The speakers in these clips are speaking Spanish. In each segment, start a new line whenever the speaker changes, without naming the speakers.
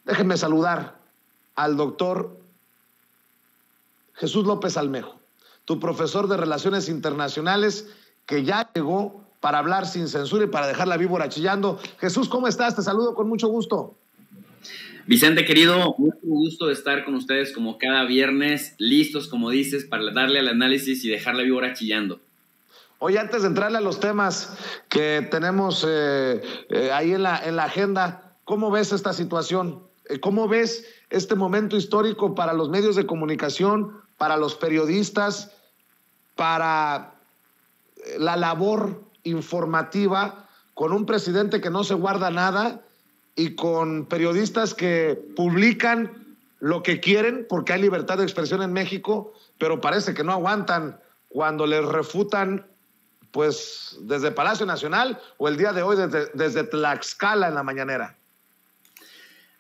Déjenme saludar al doctor Jesús López Almejo, tu profesor de Relaciones Internacionales, que ya llegó para hablar sin censura y para dejar la víbora chillando. Jesús, ¿cómo estás? Te saludo con mucho gusto.
Vicente, querido, mucho gusto de estar con ustedes como cada viernes, listos, como dices, para darle al análisis y dejar la víbora chillando.
Oye, antes de entrarle a los temas que tenemos ahí en la agenda, ¿cómo ves esta situación? ¿Cómo ves este momento histórico para los medios de comunicación, para los periodistas, para la labor informativa, con un presidente que no se guarda nada y con periodistas que publican lo que quieren porque hay libertad de expresión en México, pero parece que no aguantan cuando les refutan, pues desde Palacio Nacional o el día de hoy desde Tlaxcala en la mañanera?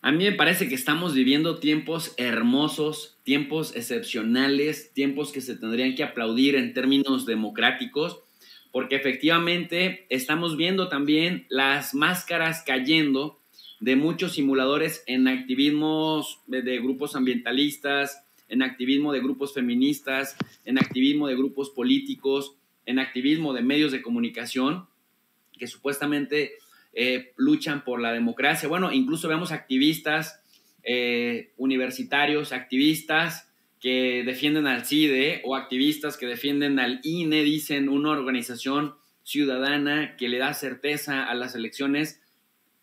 A mí me parece que estamos viviendo tiempos hermosos, tiempos excepcionales, tiempos que se tendrían que aplaudir en términos democráticos, porque efectivamente estamos viendo también las máscaras cayendo de muchos simuladores en activismos de grupos ambientalistas, en activismo de grupos feministas, en activismo de grupos políticos, en activismo de medios de comunicación que supuestamente luchan por la democracia. Bueno, incluso vemos activistas universitarios, activistas que defienden al CIDE o activistas que defienden al INE, dicen una organización ciudadana que le da certeza a las elecciones,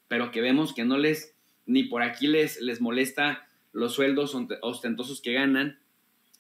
pero que vemos que no les, ni por aquí les molesta los sueldos ostentosos que ganan.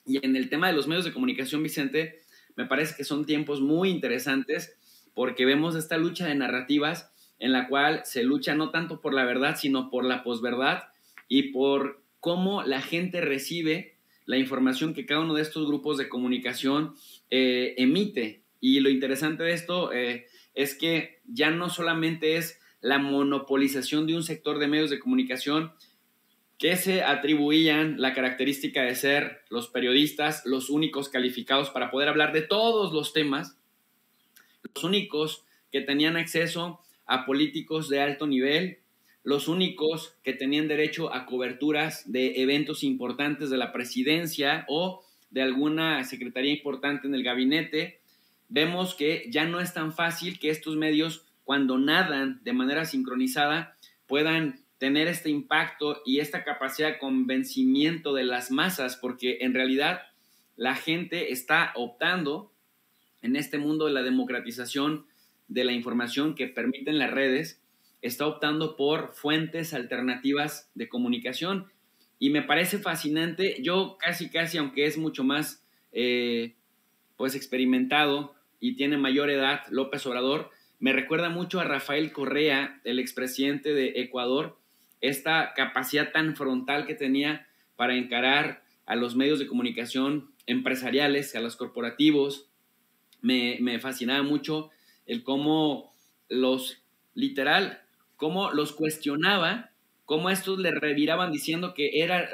Y en el tema de los medios de comunicación, Vicente, me parece que son tiempos muy interesantes porque vemos esta lucha de narrativas en la cual se lucha no tanto por la verdad, sino por la posverdad y por cómo la gente recibe la información que cada uno de estos grupos de comunicación emite. Y lo interesante de esto es que ya no solamente es la monopolización de un sector de medios de comunicación que se atribuían la característica de ser los periodistas los únicos calificados para poder hablar de todos los temas, los únicos que tenían acceso a políticos de alto nivel, los únicos que tenían derecho a coberturas de eventos importantes de la presidencia o de alguna secretaría importante en el gabinete. Vemos que ya no es tan fácil que estos medios, cuando nadan de manera sincronizada, puedan tener este impacto y esta capacidad de convencimiento de las masas, porque en realidad la gente está optando en este mundo de la democratización de la información que permiten las redes, está optando por fuentes alternativas de comunicación. Y me parece fascinante. Yo casi, aunque es mucho más pues experimentado y tiene mayor edad, López Obrador, me recuerda mucho a Rafael Correa, el expresidente de Ecuador, esta capacidad tan frontal que tenía para encarar a los medios de comunicación empresariales, a los corporativos. Me fascinaba mucho el cómo cómo los cuestionaba, cómo estos le reviraban diciendo que era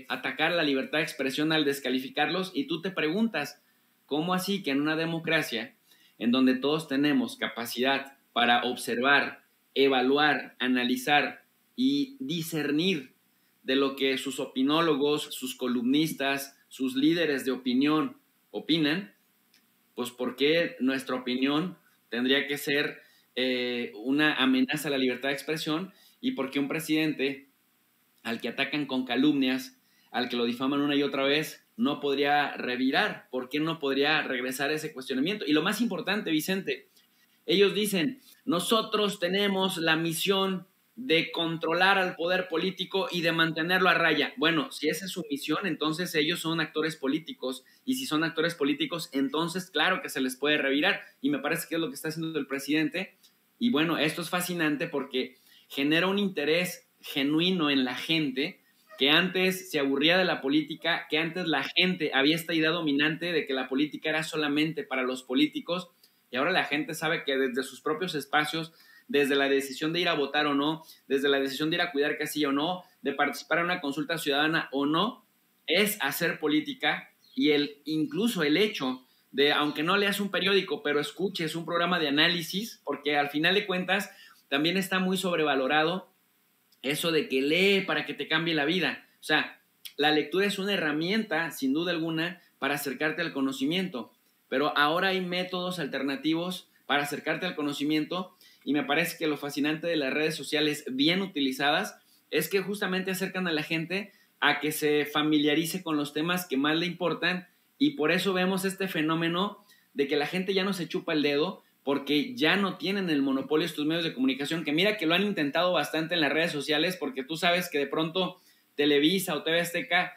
atacar la libertad de expresión al descalificarlos, y tú te preguntas, ¿cómo así que en una democracia en donde todos tenemos capacidad para observar, evaluar, analizar y discernir de lo que sus opinólogos, sus columnistas, sus líderes de opinión opinan, pues ¿por qué nuestra opinión tendría que ser una amenaza a la libertad de expresión? ¿Y por qué un presidente al que atacan con calumnias, al que lo difaman una y otra vez, no podría revirar? ¿Por qué no podría regresar ese cuestionamiento? Y lo más importante, Vicente, ellos dicen, nosotros tenemos la misión de controlar al poder político y de mantenerlo a raya. Bueno, si esa es su misión, entonces ellos son actores políticos, y si son actores políticos, entonces claro que se les puede revirar, y me parece que es lo que está haciendo el presidente. Y bueno, esto es fascinante porque genera un interés genuino en la gente que antes se aburría de la política, que antes la gente había esta idea dominante de que la política era solamente para los políticos, y ahora la gente sabe que desde sus propios espacios, desde la decisión de ir a votar o no, desde la decisión de ir a cuidar casilla o no, de participar en una consulta ciudadana o no, es hacer política. Y incluso el hecho de, aunque no leas un periódico, pero escuches un programa de análisis, porque al final de cuentas también está muy sobrevalorado eso de que lee para que te cambie la vida. O sea, la lectura es una herramienta, sin duda alguna, para acercarte al conocimiento, pero ahora hay métodos alternativos para acercarte al conocimiento, y me parece que lo fascinante de las redes sociales bien utilizadas es que justamente acercan a la gente a que se familiarice con los temas que más le importan, y por eso vemos este fenómeno de que la gente ya no se chupa el dedo porque ya no tienen el monopolio de estos medios de comunicación, que mira que lo han intentado bastante en las redes sociales, porque tú sabes que de pronto Televisa o TV Azteca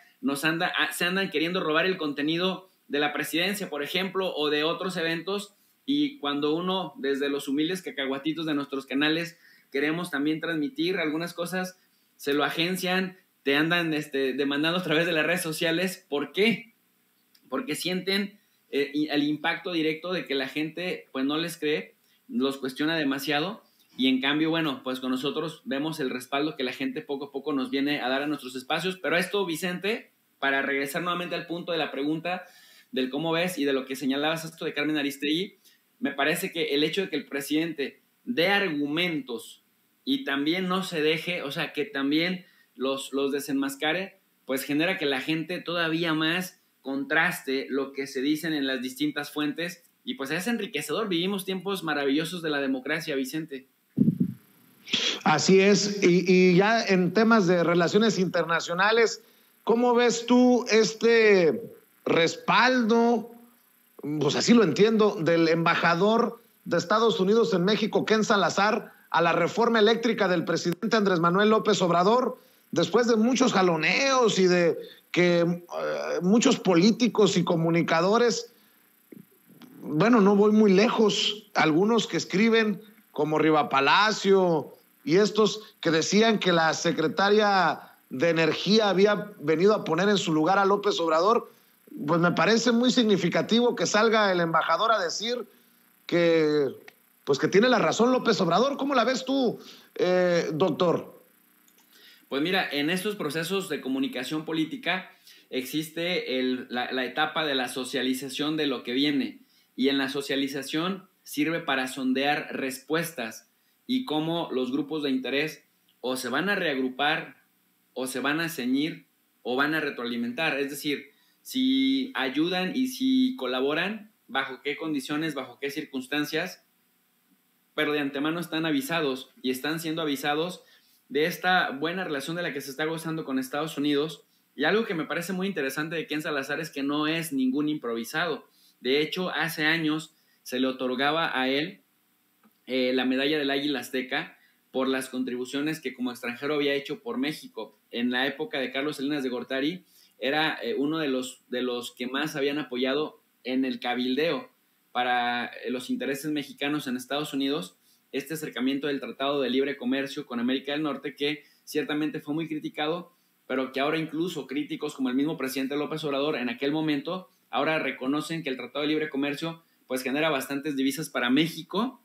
se andan queriendo robar el contenido de la presidencia, por ejemplo, o de otros eventos, y cuando uno, desde los humildes cacahuatitos de nuestros canales, queremos también transmitir algunas cosas, se lo agencian, te andan demandando a través de las redes sociales. ¿Por qué? Porque sienten el impacto directo de que la gente pues no les cree, los cuestiona demasiado, y en cambio, bueno, pues con nosotros vemos el respaldo que la gente poco a poco nos viene a dar a nuestros espacios. Pero esto, Vicente, para regresar nuevamente al punto de la pregunta del cómo ves y de lo que señalabas esto de Carmen Aristegui, me parece que el hecho de que el presidente dé argumentos y también no se deje, o sea, que también los desenmascare, pues genera que la gente todavía más contraste lo que se dicen en las distintas fuentes, y pues es enriquecedor. Vivimos tiempos maravillosos de la democracia, Vicente.
Así es, y ya en temas de relaciones internacionales, ¿cómo ves tú este respaldo, pues así lo entiendo, del embajador de Estados Unidos en México, Ken Salazar, a la reforma eléctrica del presidente Andrés Manuel López Obrador, después de muchos jaloneos y de que muchos políticos y comunicadores, bueno, no voy muy lejos, algunos que escriben como Riva Palacio y estos que decían que la secretaria de Energía había venido a poner en su lugar a López Obrador, pues me parece muy significativo que salga el embajador a decir que, pues que tiene la razón López Obrador. ¿Cómo la ves tú, doctor?
Pues mira, en estos procesos de comunicación política existe la etapa de la socialización de lo que viene, y en la socialización sirve para sondear respuestas y cómo los grupos de interés o se van a reagrupar o se van a ceñir o van a retroalimentar. Es decir, si ayudan y si colaboran, bajo qué condiciones, bajo qué circunstancias, pero de antemano están avisados y están siendo avisados de esta buena relación de la que se está gozando con Estados Unidos. Y algo que me parece muy interesante de Ken Salazar es que no es ningún improvisado. De hecho, hace años se le otorgaba a él la medalla del Águila Azteca por las contribuciones que como extranjero había hecho por México. En la época de Carlos Salinas de Gortari era uno de los que más habían apoyado en el cabildeo para los intereses mexicanos en Estados Unidos, este acercamiento del Tratado de Libre Comercio con América del Norte, que ciertamente fue muy criticado, pero que ahora incluso críticos como el mismo presidente López Obrador en aquel momento ahora reconocen que el Tratado de Libre Comercio pues genera bastantes divisas para México.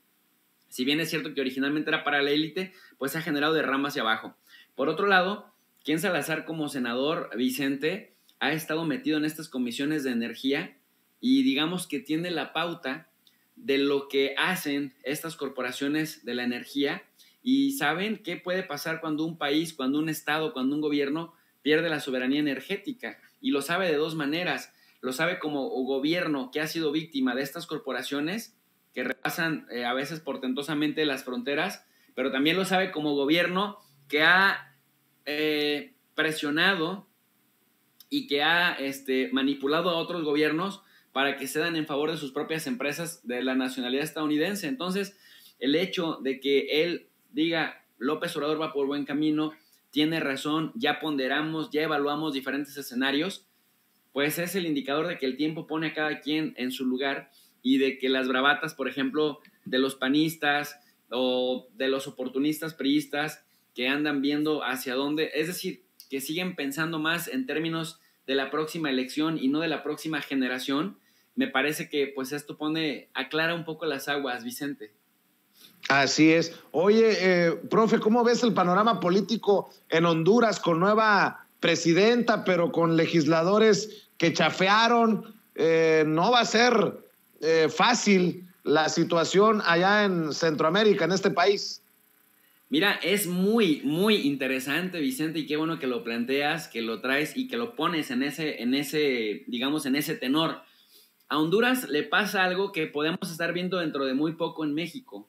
Si bien es cierto que originalmente era para la élite, pues ha generado de rama hacia abajo. Por otro lado, Ken Salazar como senador, Vicente, ha estado metido en estas comisiones de energía y digamos que tiene la pauta de lo que hacen estas corporaciones de la energía, y saben qué puede pasar cuando un país, cuando un estado, cuando un gobierno pierde la soberanía energética, y lo sabe de dos maneras. Lo sabe como gobierno que ha sido víctima de estas corporaciones que repasan a veces portentosamente las fronteras, pero también lo sabe como gobierno que ha presionado y que ha manipulado a otros gobiernos para que cedan en favor de sus propias empresas de la nacionalidad estadounidense. Entonces, el hecho de que él diga López Obrador va por buen camino, tiene razón, ya ponderamos, ya evaluamos diferentes escenarios, pues es el indicador de que el tiempo pone a cada quien en su lugar, y de que las bravatas, por ejemplo, de los panistas o de los oportunistas priistas que andan viendo hacia dónde, es decir, que siguen pensando más en términos de la próxima elección y no de la próxima generación, me parece que pues esto aclara un poco las aguas, Vicente.
Así es. Oye, profe, ¿cómo ves el panorama político en Honduras con nueva presidenta, pero con legisladores que chafearon? No va a ser fácil la situación allá en Centroamérica, en este país.
Mira, es muy, muy interesante, Vicente, y qué bueno que lo planteas, que lo traes y que lo pones digamos, en ese tenor. A Honduras le pasa algo que podemos estar viendo dentro de muy poco en México.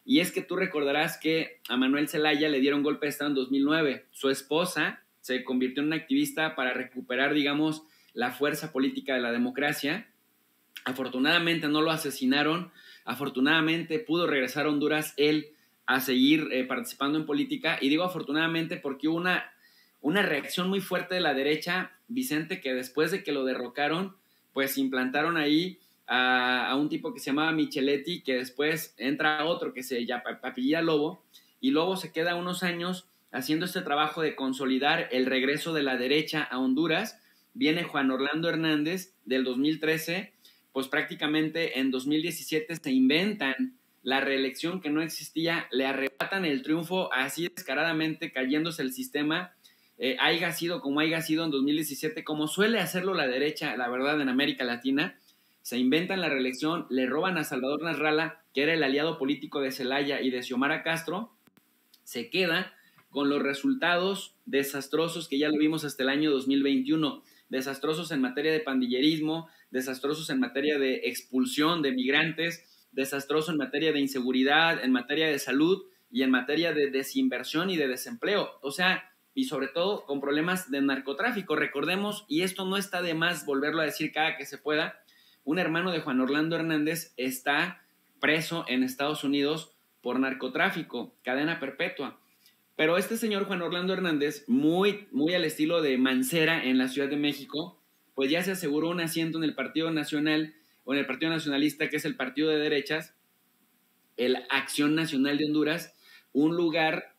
Y es que tú recordarás que a Manuel Zelaya le dieron golpe de estado en 2009. Su esposa se convirtió en una activista para recuperar, digamos, la fuerza política de la democracia. Afortunadamente no lo asesinaron. Afortunadamente pudo regresar a Honduras él a seguir participando en política. Y digo afortunadamente porque hubo una reacción muy fuerte de la derecha, Vicente, que después de que lo derrocaron, pues implantaron ahí a un tipo que se llamaba Micheletti, que después entra otro que se apellida Lobo, y Lobo se queda unos años haciendo este trabajo de consolidar el regreso de la derecha a Honduras. Viene Juan Orlando Hernández del 2013, pues prácticamente en 2017 se inventan la reelección que no existía, le arrebatan el triunfo así descaradamente, cayéndose el sistema, haya sido como haya sido en 2017, como suele hacerlo la derecha, la verdad, en América Latina. Se inventan la reelección, le roban a Salvador Nasralla, que era el aliado político de Zelaya y de Xiomara Castro, se queda con los resultados desastrosos que ya lo vimos hasta el año 2021, desastrosos en materia de pandillerismo, desastrosos en materia de expulsión de migrantes, desastroso en materia de inseguridad, en materia de salud y en materia de desinversión y de desempleo. O sea, y sobre todo con problemas de narcotráfico. Recordemos, y esto no está de más volverlo a decir cada que se pueda, un hermano de Juan Orlando Hernández está preso en Estados Unidos por narcotráfico, cadena perpetua. Pero este señor Juan Orlando Hernández, muy, muy al estilo de Mancera en la Ciudad de México, pues ya se aseguró un asiento en el Partido Nacional o en el Partido Nacionalista, que es el partido de derechas, el Acción Nacional de Honduras, un lugar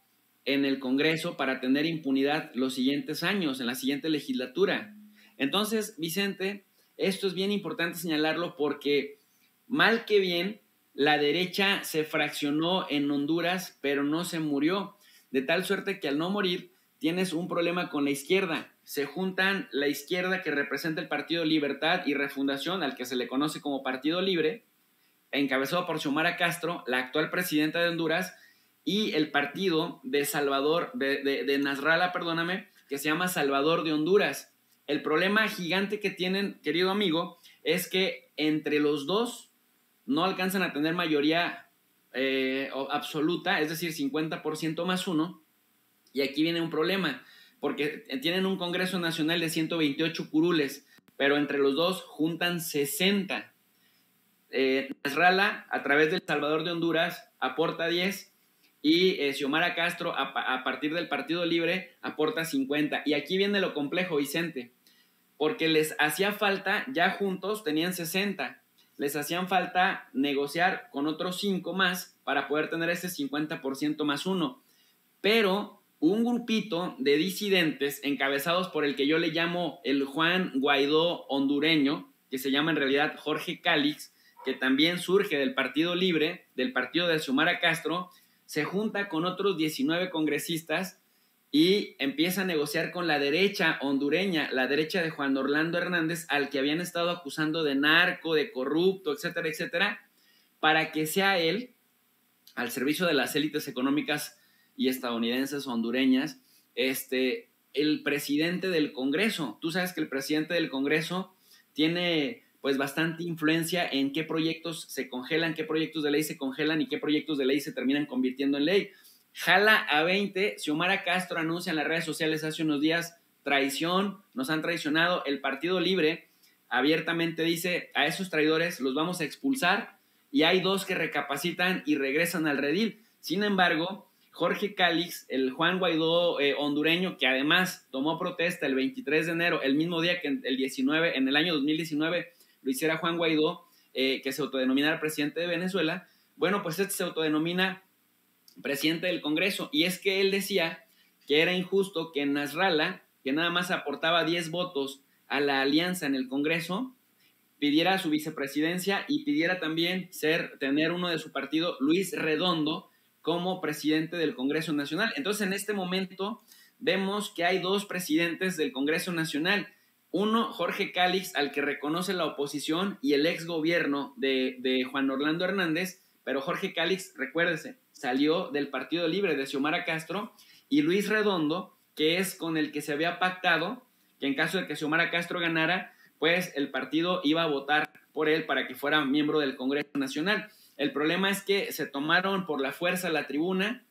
en el Congreso para tener impunidad los siguientes años, en la siguiente legislatura. Entonces, Vicente, esto es bien importante señalarlo porque, mal que bien, la derecha se fraccionó en Honduras, pero no se murió, de tal suerte que al no morir tienes un problema con la izquierda. Se juntan la izquierda que representa el Partido Libertad y Refundación, al que se le conoce como Partido Libre, encabezado por Xiomara Castro, la actual presidenta de Honduras, y el partido de Salvador, de Nasralla, perdóname, que se llama Salvador de Honduras. El problema gigante que tienen, querido amigo, es que entre los dos no alcanzan a tener mayoría absoluta, es decir, 50% más uno, y aquí viene un problema, porque tienen un Congreso Nacional de 128 curules, pero entre los dos juntan 60. Nasralla, a través del Salvador de Honduras, aporta 10, y Xiomara Castro, a partir del Partido Libre, aporta 50. Y aquí viene lo complejo, Vicente, porque les hacía falta, ya juntos tenían 60, les hacían falta negociar con otros 5 más para poder tener ese 50% más 1. Pero un grupito de disidentes encabezados por el que yo le llamo el Juan Guaidó hondureño, que se llama en realidad Jorge Cálix, que también surge del Partido Libre, del partido de Xiomara Castro, se junta con otros 19 congresistas y empieza a negociar con la derecha hondureña, la derecha de Juan Orlando Hernández, al que habían estado acusando de narco, de corrupto, etcétera, etcétera, para que sea él, al servicio de las élites económicas y estadounidenses hondureñas, el presidente del Congreso. Tú sabes que el presidente del Congreso tiene pues bastante influencia en qué proyectos se congelan, qué proyectos de ley se congelan y qué proyectos de ley se terminan convirtiendo en ley. Jala a 20, Xiomara Castro anuncia en las redes sociales hace unos días, traición, nos han traicionado. El Partido Libre abiertamente dice, a esos traidores los vamos a expulsar, y hay 2 que recapacitan y regresan al redil. Sin embargo, Jorge Cálix, el Juan Guaidó hondureño, que además tomó protesta el 23 de enero, el mismo día que en el año 2019 lo hiciera Juan Guaidó, que se autodenominara presidente de Venezuela, bueno, pues se autodenomina presidente del Congreso, y es que él decía que era injusto que Nasralla, que nada más aportaba 10 votos a la alianza en el Congreso, pidiera su vicepresidencia y pidiera también tener uno de su partido, Luis Redondo, como presidente del Congreso Nacional. Entonces, en este momento vemos que hay 2 presidentes del Congreso Nacional. Uno, Jorge Cálix, al que reconoce la oposición y el ex gobierno de Juan Orlando Hernández, pero Jorge Cálix, recuérdese, salió del Partido Libre de Xiomara Castro, y Luis Redondo, que es con el que se había pactado que en caso de que Xiomara Castro ganara, pues el partido iba a votar por él para que fuera miembro del Congreso Nacional. El problema es que se tomaron por la fuerza la tribuna,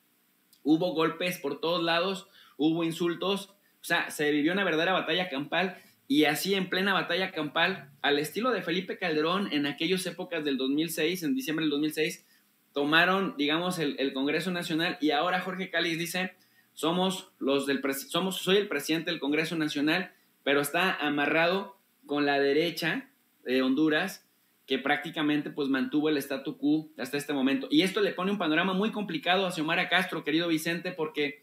hubo golpes por todos lados, hubo insultos, o sea, se vivió una verdadera batalla campal, y así en plena batalla campal, al estilo de Felipe Calderón en aquellas épocas del 2006, en diciembre del 2006, tomaron, digamos, el Congreso Nacional, y ahora Jorge Cálix dice, soy el presidente del Congreso Nacional, pero está amarrado con la derecha de Honduras, que prácticamente pues mantuvo el statu quo hasta este momento. Y esto le pone un panorama muy complicado a Xiomara Castro, querido Vicente, porque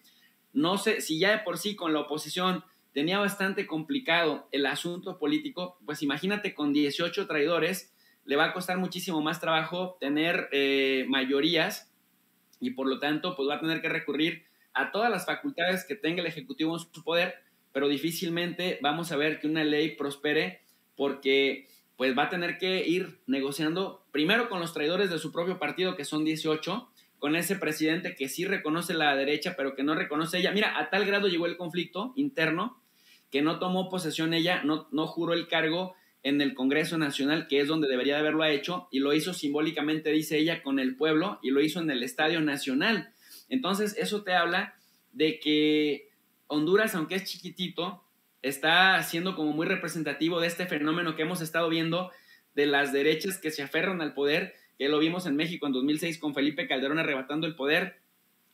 no sé, si ya de por sí con la oposición tenía bastante complicado el asunto político, pues imagínate con 18 traidores, le va a costar muchísimo más trabajo tener mayorías, y por lo tanto pues va a tener que recurrir a todas las facultades que tenga el Ejecutivo en su poder, pero difícilmente vamos a ver que una ley prospere, porque pues va a tener que ir negociando primero con los traidores de su propio partido, que son 18, con ese presidente que sí reconoce la derecha, pero que no reconoce ella. Mira, a tal grado llegó el conflicto interno que no tomó posesión ella, no juró el cargo en el Congreso Nacional, que es donde debería de haberlo hecho, y lo hizo simbólicamente, dice ella, con el pueblo, y lo hizo en el Estadio Nacional. Entonces, eso te habla de que Honduras, aunque es chiquitito, está siendo como muy representativo de este fenómeno que hemos estado viendo de las derechas que se aferran al poder, que lo vimos en México en 2006 con Felipe Calderón arrebatando el poder,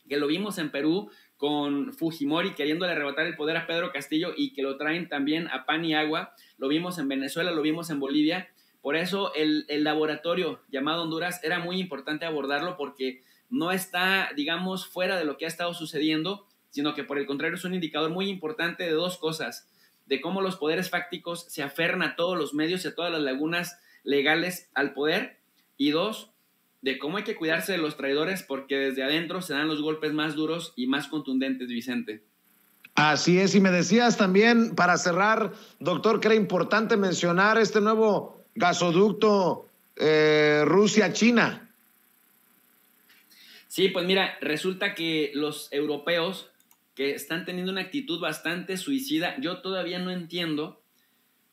que lo vimos en Perú con Fujimori queriéndole arrebatar el poder a Pedro Castillo y que lo traen también a pan y agua, lo vimos en Venezuela, lo vimos en Bolivia. Por eso el laboratorio llamado Honduras era muy importante abordarlo, porque no está, digamos, fuera de lo que ha estado sucediendo, sino que por el contrario es un indicador muy importante de dos cosas: de cómo los poderes fácticos se aferran a todos los medios y a todas las lagunas legales al poder, y dos, de cómo hay que cuidarse de los traidores, porque desde adentro se dan los golpes más duros y más contundentes, Vicente.
Así es, y me decías también, para cerrar, doctor, que era importante mencionar este nuevo gasoducto Rusia-China.
Sí, pues mira, resulta que los europeos que están teniendo una actitud bastante suicida, yo todavía no entiendo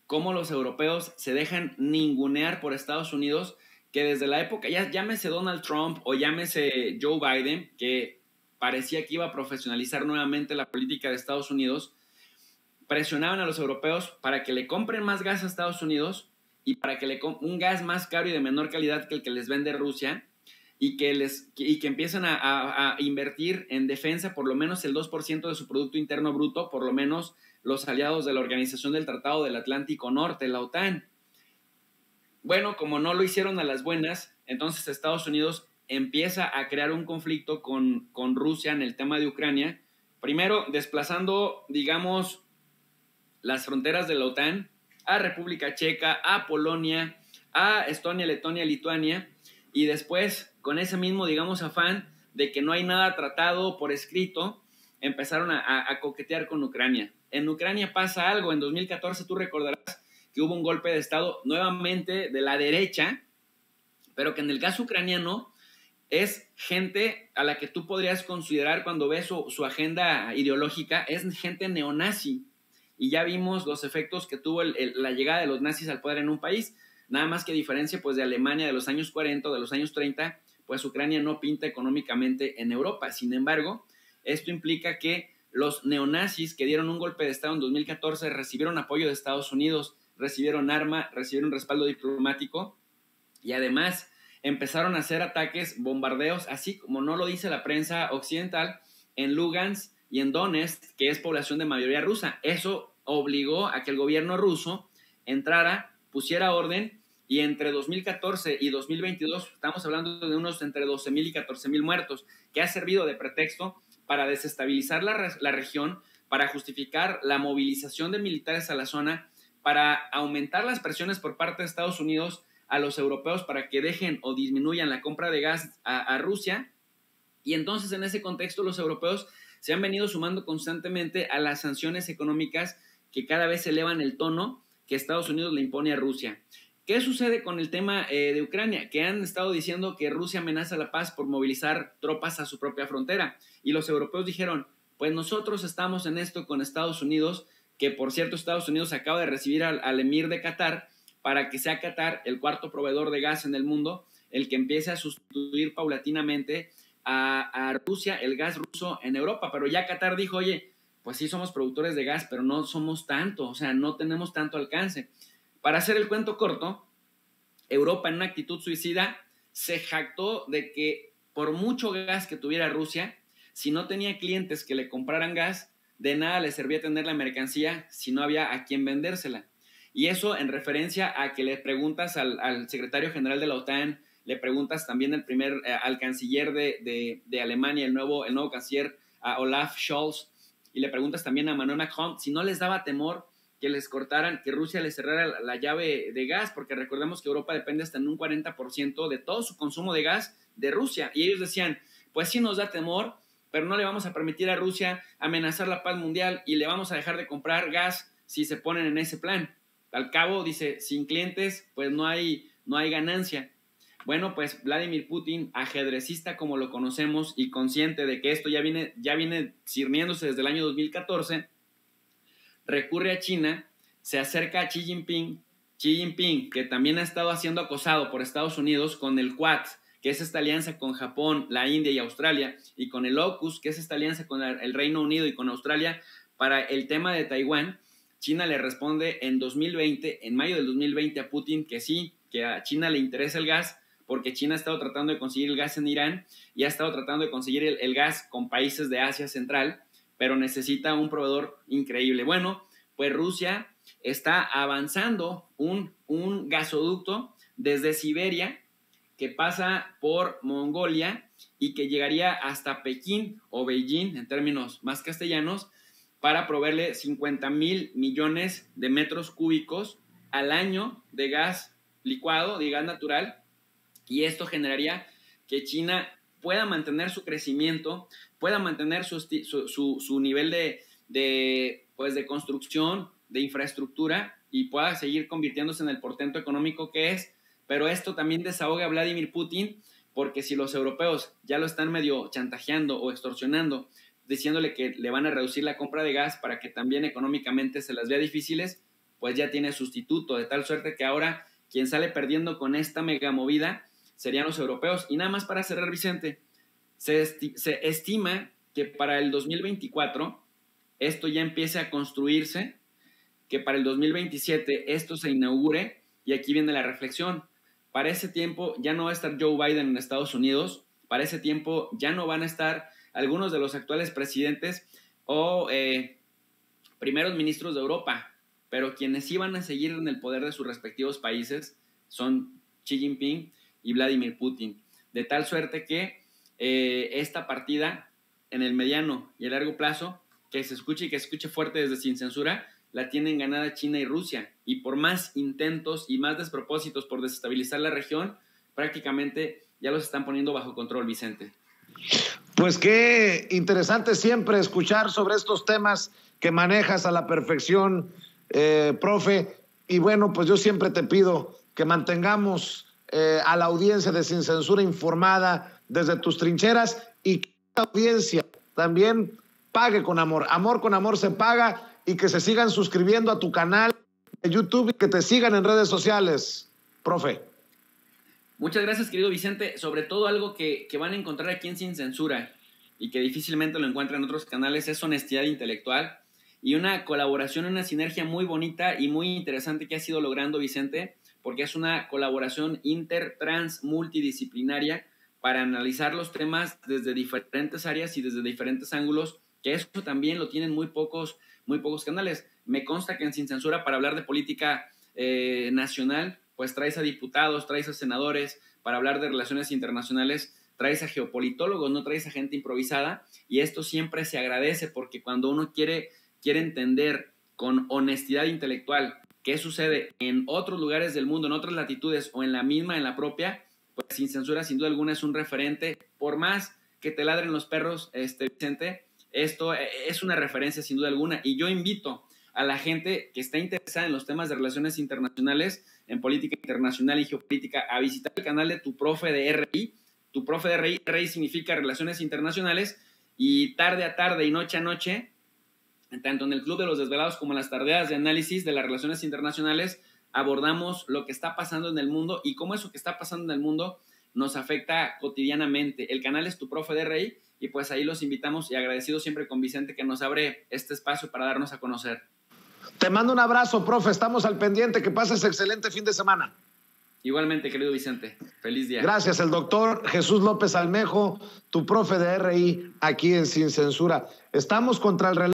cómo los europeos se dejan ningunear por Estados Unidos, que desde la época, ya llámese Donald Trump o llámese Joe Biden, que parecía que iba a profesionalizar nuevamente la política de Estados Unidos, presionaban a los europeos para que le compren más gas a Estados Unidos y para que le compren un gas más caro y de menor calidad que el que les vende Rusia, y que empiecen a invertir en defensa por lo menos el 2% de su Producto Interno Bruto, por lo menos los aliados de la Organización del Tratado del Atlántico Norte, la OTAN. Bueno, como no lo hicieron a las buenas, entonces Estados Unidos empieza a crear un conflicto con Rusia en el tema de Ucrania, primero desplazando, digamos, las fronteras de la OTAN a República Checa, a Polonia, a Estonia, Letonia, Lituania, y después, con ese mismo, digamos, afán de que no hay nada tratado por escrito, empezaron a coquetear con Ucrania. En Ucrania pasa algo. En 2014 tú recordarás que hubo un golpe de Estado nuevamente de la derecha, pero que en el caso ucraniano es gente a la que tú podrías considerar, cuando ves su agenda ideológica, es gente neonazi. Y ya vimos los efectos que tuvo la llegada de los nazis al poder en un país. Nada más que diferencia pues de Alemania de los años 40 o de los años 30, pues Ucrania no pinta económicamente en Europa. Sin embargo, esto implica que los neonazis que dieron un golpe de Estado en 2014 recibieron apoyo de Estados Unidos, recibieron arma, recibieron respaldo diplomático, y además empezaron a hacer ataques, bombardeos, así como no lo dice la prensa occidental, en Lugansk y en Donetsk, que es población de mayoría rusa. Eso obligó a que el gobierno ruso entrara, pusiera orden, y entre 2014 y 2022 estamos hablando de unos entre 12,000 y 14,000 muertos, que ha servido de pretexto para desestabilizar la región, para justificar la movilización de militares a la zona, para aumentar las presiones por parte de Estados Unidos a los europeos para que dejen o disminuyan la compra de gas a Rusia. Y entonces, en ese contexto, los europeos se han venido sumando constantemente a las sanciones económicas que cada vez elevan el tono que Estados Unidos le impone a Rusia. ¿Qué sucede con el tema de Ucrania? Que han estado diciendo que Rusia amenaza la paz por movilizar tropas a su propia frontera. Y los europeos dijeron, pues nosotros estamos en esto con Estados Unidos, que por cierto Estados Unidos acaba de recibir al emir de Qatar para que sea Qatar el cuarto proveedor de gas en el mundo, el que empiece a sustituir paulatinamente a Rusia, el gas ruso en Europa. Pero ya Qatar dijo, oye, pues sí somos productores de gas, pero no somos tanto, o sea, no tenemos tanto alcance. Para hacer el cuento corto, Europa en una actitud suicida se jactó de que por mucho gas que tuviera Rusia, si no tenía clientes que le compraran gas, de nada le servía tener la mercancía si no había a quién vendérsela. Y eso en referencia a que le preguntas al secretario general de la OTAN, le preguntas también al canciller de Alemania, el nuevo canciller, a Olaf Scholz, y le preguntas también a Emmanuel Macron si no les daba temor que les cortaran, que Rusia les cerrara la llave de gas, porque recordemos que Europa depende hasta en un 40% de todo su consumo de gas de Rusia. Y ellos decían, pues sí nos da temor, pero no le vamos a permitir a Rusia amenazar la paz mundial y le vamos a dejar de comprar gas si se ponen en ese plan. Al cabo, dice, sin clientes, pues no hay ganancia. Bueno, pues Vladimir Putin, ajedrecista como lo conocemos y consciente de que esto ya viene sirviéndose desde el año 2014, recurre a China, se acerca a Xi Jinping, que también ha estado siendo acosado por Estados Unidos con el Quad, que es esta alianza con Japón, la India y Australia, y con el AUKUS, que es esta alianza con el Reino Unido y con Australia para el tema de Taiwán. China le responde en mayo del 2020 a Putin que sí, que a China le interesa el gas, porque China ha estado tratando de conseguir el gas en Irán y ha estado tratando de conseguir el gas con países de Asia Central, pero necesita un proveedor increíble. Bueno, pues Rusia está avanzando un gasoducto desde Siberia que pasa por Mongolia y que llegaría hasta Pekín o Beijing en términos más castellanos para proveerle 50,000 millones de metros cúbicos al año de gas licuado, de gas natural, y esto generaría que China pueda mantener su crecimiento, pueda mantener su nivel de construcción, de infraestructura, y pueda seguir convirtiéndose en el portento económico que es. Pero esto también desahoga a Vladimir Putin, porque si los europeos ya lo están medio chantajeando o extorsionando, diciéndole que le van a reducir la compra de gas para que también económicamente se las vea difíciles, pues ya tiene sustituto, de tal suerte que ahora quien sale perdiendo con esta mega movida serían los europeos. Y nada más para cerrar, Vicente, se estima que para el 2024 esto ya empiece a construirse, que para el 2027 esto se inaugure, y aquí viene la reflexión. Para ese tiempo ya no va a estar Joe Biden en Estados Unidos, para ese tiempo ya no van a estar algunos de los actuales presidentes o primeros ministros de Europa, pero quienes sí van a seguir en el poder de sus respectivos países son Xi Jinping y Vladimir Putin, de tal suerte que esta partida en el mediano y el largo plazo, que se escuche y que se escuche fuerte desde Sin Censura, la tienen ganada China y Rusia, y por más intentos y más despropósitos por desestabilizar la región, prácticamente ya los están poniendo bajo control, Vicente.
Pues qué interesante siempre escuchar sobre estos temas que manejas a la perfección, profe, y bueno, pues yo siempre te pido que mantengamos a la audiencia de Sin Censura informada desde tus trincheras, y que la audiencia también pague con amor. Amor con amor se paga, y que se sigan suscribiendo a tu canal de YouTube y que te sigan en redes sociales, profe.
Muchas gracias, querido Vicente. Sobre todo algo que van a encontrar aquí en Sin Censura y que difícilmente lo encuentran en otros canales es honestidad intelectual y una colaboración, una sinergia muy bonita y muy interesante que ha sido logrando Vicente, porque es una colaboración trans multidisciplinaria para analizar los temas desde diferentes áreas y desde diferentes ángulos, que eso también lo tienen muy pocos canales. Me consta que en Sin Censura, para hablar de política nacional, pues traes a diputados, traes a senadores, para hablar de relaciones internacionales, traes a geopolitólogos, no traes a gente improvisada, y esto siempre se agradece, porque cuando uno quiere entender con honestidad intelectual qué sucede en otros lugares del mundo, en otras latitudes o en la propia, pues Sin Censura sin duda alguna es un referente. Por más que te ladren los perros, Vicente, esto es una referencia sin duda alguna, y yo invito a la gente que está interesada en los temas de relaciones internacionales, en política internacional y geopolítica, a visitar el canal de Tu Profe de RI. Tu Profe de RI, RI significa Relaciones Internacionales, y tarde a tarde y noche a noche, tanto en el Club de los Desvelados como en las tardeadas de análisis de las relaciones internacionales, abordamos lo que está pasando en el mundo y cómo eso que está pasando en el mundo nos afecta cotidianamente. El canal es Tu Profe de RI, y pues ahí los invitamos, y agradecido siempre con Vicente que nos abre este espacio para darnos a conocer.
Te mando un abrazo, profe, estamos al pendiente, que pases excelente fin de semana.
Igualmente, querido Vicente, feliz día.
Gracias, el doctor Jesús López Almejo, Tu Profe de RI, aquí en Sin Censura. Estamos contra el reloj.